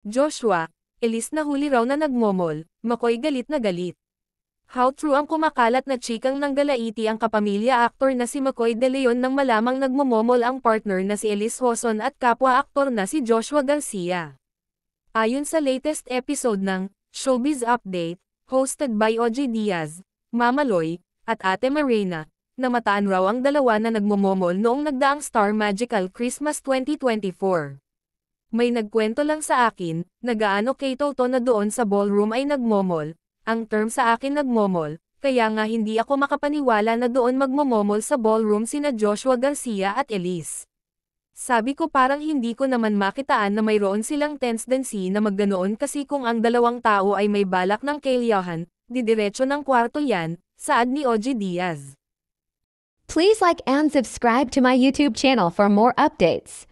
Joshua, Elise nahuli raw na nagmomol, McCoy galit na galit. How true ang kumakalat na chikang nanggalaiti ang kapamilya aktor na si McCoy De Leon nang malamang nagmomomol ang partner na si Elise Hoson at kapwa-aktor na si Joshua Garcia. Ayon sa latest episode ng Showbiz Update, hosted by OG Diaz, Mama Loy, at Ate Marina, namataan raw ang dalawa na nagmomomol noong nagdaang Star Magical Christmas 2024. May nagkwento lang sa akin, na gaano kay Toto na doon sa ballroom ay nagmomol, ang term sa akin nagmomol, kaya nga hindi ako makapaniwala na doon magmomomol sa ballroom sina Joshua Garcia at Elise. Sabi ko parang hindi ko naman makitaan na mayroon silang tendency na magganoon kasi kung ang dalawang tao ay may balak ng kaiyahan, didiretso ng kwarto yan, saad ni OG Diaz. Please like and subscribe to my YouTube channel for more updates.